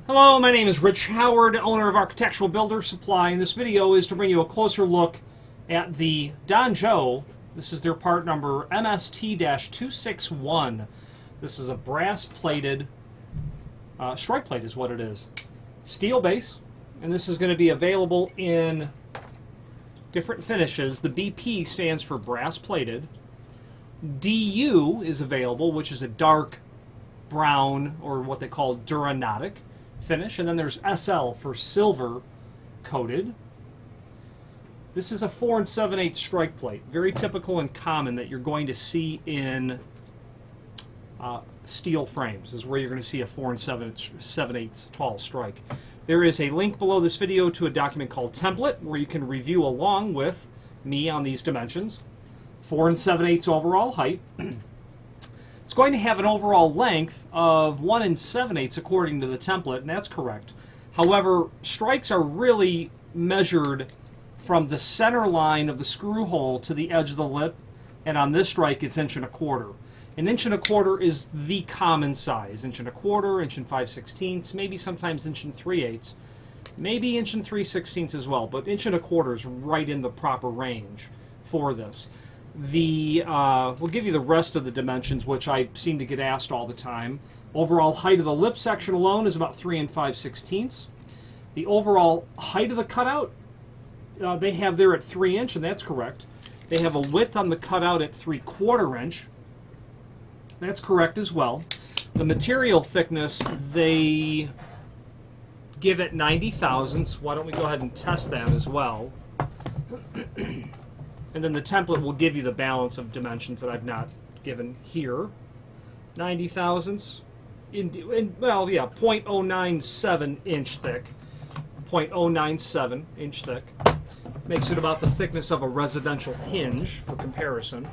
Hello, my name is Rich Howard, owner of Architectural Builder Supply, and this video is to bring you a closer look at the Jo. This is their part number MST-261. This is a brass-plated strike plate is what it is. Steel base, and this is going to be available in different finishes. The BP stands for brass-plated. DU is available, which is a dark brown, or what they call Duranotic finish, and then there's SL for silver coated. This is a 4 7/8 strike plate, very typical and common that you're going to see in steel frames. This is where you're going to see a 4 7/8 tall strike. There is a link below this video to a document called Template where you can review along with me on these dimensions. 4 7/8 overall height. It's going to have an overall length of 1 7/8 according to the template, and that's correct. However, strikes are really measured from the center line of the screw hole to the edge of the lip, and on this strike it's 1 1/4. An 1 1/4 is the common size. 1 1/4, 1 5/16, maybe sometimes 1 3/8, maybe 1 3/16 as well, but 1 1/4 is right in the proper range for this. We'll give you the rest of the dimensions, which I seem to get asked all the time. Overall height of the lip section alone is about 3 5/16. The overall height of the cutout, they have there at 3 inch, and that's correct. They have a width on the cutout at 3/4 inch. That's correct as well. The material thickness, they give it 90 thousandths. Why don't we go ahead and test that as well? And then the template will give you the balance of dimensions that I've not given here. 90 thousandths. Well, yeah, 0.097 inch thick. 0.097 inch thick. Makes it about the thickness of a residential hinge for comparison.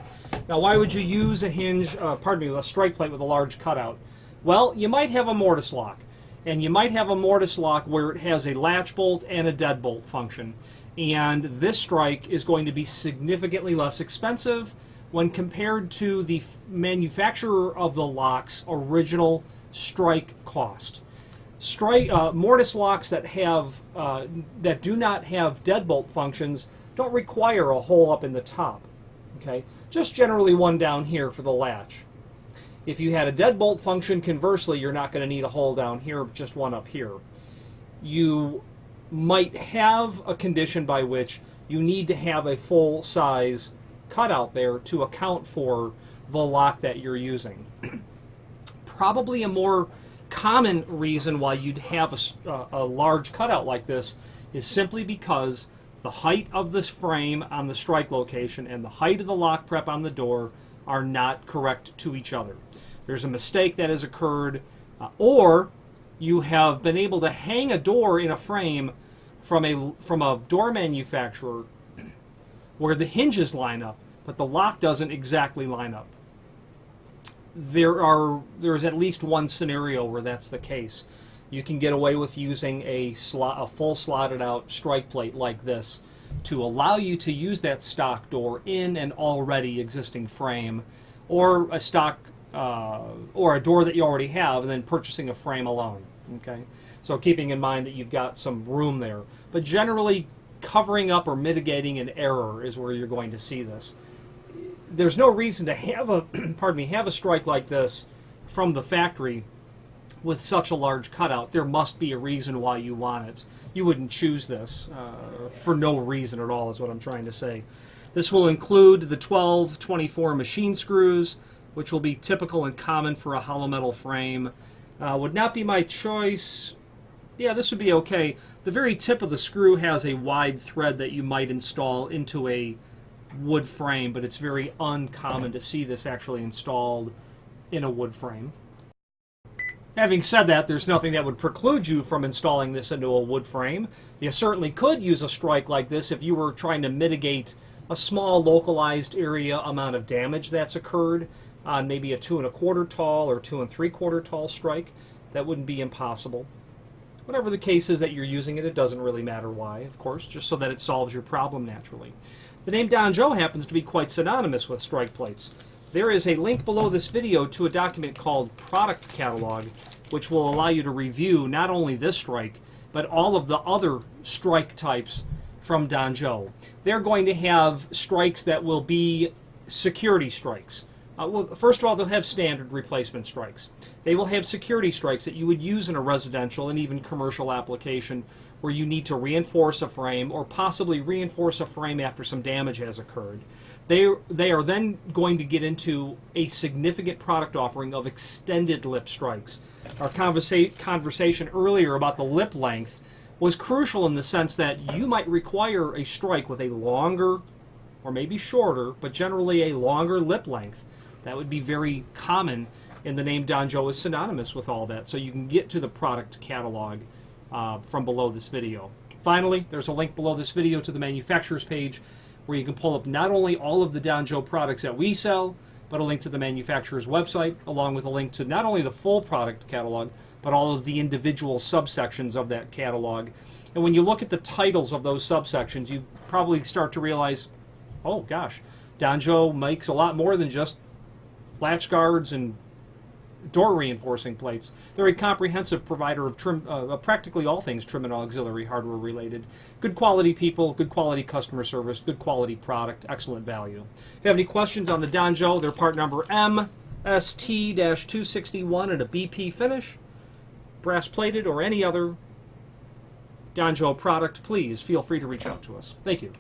Now, why would you use a hinge, a strike plate with a large cutout? Well, you might have a mortise lock. And you might have a mortise lock where it has a latch bolt and a deadbolt function. And this strike is going to be significantly less expensive when compared to the manufacturer of the lock's original strike cost. Mortise locks that do not have deadbolt functions don't require a hole up in the top. Okay, just generally one down here for the latch. If you had a deadbolt function, conversely, you're not going to need a hole down here, just one up here. You might have a condition by which you need to have a full-size cutout there to account for the lock that you're using. Probably a more common reason why you'd have a large cutout like this is simply because the height of this frame on the strike location and the height of the lock prep on the door are not correct to each other. There's a mistake that has occurred, or you have been able to hang a door in a frame from a door manufacturer where the hinges line up, but the lock doesn't exactly line up. There's at least one scenario where that's the case. You can get away with using a full slotted out strike plate like this to allow you to use that stock door in an already existing frame, or a stock or a door that you already have, and then purchasing a frame alone. Okay, so keeping in mind that you've got some room there, but generally covering up or mitigating an error is where you're going to see this. There's no reason to have a have a strike like this from the factory with such a large cutout. There must be a reason why you want it. You wouldn't choose this for no reason at all, is what I'm trying to say. This will include the 12/24 machine screws, which will be typical and common for a hollow metal frame. Would not be my choice. Yeah, this would be okay. The very tip of the screw has a wide thread that you might install into a wood frame, but it's very uncommon to see this actually installed in a wood frame. Having said that, there's nothing that would preclude you from installing this into a wood frame. You certainly could use a strike like this if you were trying to mitigate a small localized area amount of damage that's occurred on maybe a 2 1/4 tall or 2 3/4 tall strike. That wouldn't be impossible. Whatever the case is that you're using it, it doesn't really matter why, of course, just so that it solves your problem naturally. The name Jo happens to be quite synonymous with strike plates. There is a link below this video to a document called Product Catalog. which will allow you to review not only this strike, but all of the other strike types from Danjo. They're going to have strikes that will be security strikes. Well, first of all, they'll have standard replacement strikes. They will have security strikes that you would use in a residential and even commercial application where you need to reinforce a frame or possibly reinforce a frame after some damage has occurred. They are then going to get into a significant product offering of extended lip strikes. Our conversation earlier about the lip length was crucial in the sense that you might require a strike with a longer or maybe shorter, but generally a longer lip length. That would be very common, and the name Danjo is synonymous with all that, so you can get to the product catalog from below this video. Finally, there's a link below this video to the manufacturer's page where you can pull up not only all of the Danjo products that we sell, but a link to the manufacturer's website, along with a link to not only the full product catalog, but all of the individual subsections of that catalog. And when you look at the titles of those subsections, you probably start to realize, oh gosh, Danjo makes a lot more than just latch guards and door reinforcing plates. They're a comprehensive provider of trim, practically all things trim and auxiliary hardware related. Good quality people, good quality customer service, good quality product, excellent value. If you have any questions on the Danjo, their part number MST-261 and a BP finish, brass plated or any other Danjo product, please feel free to reach out to us. Thank you.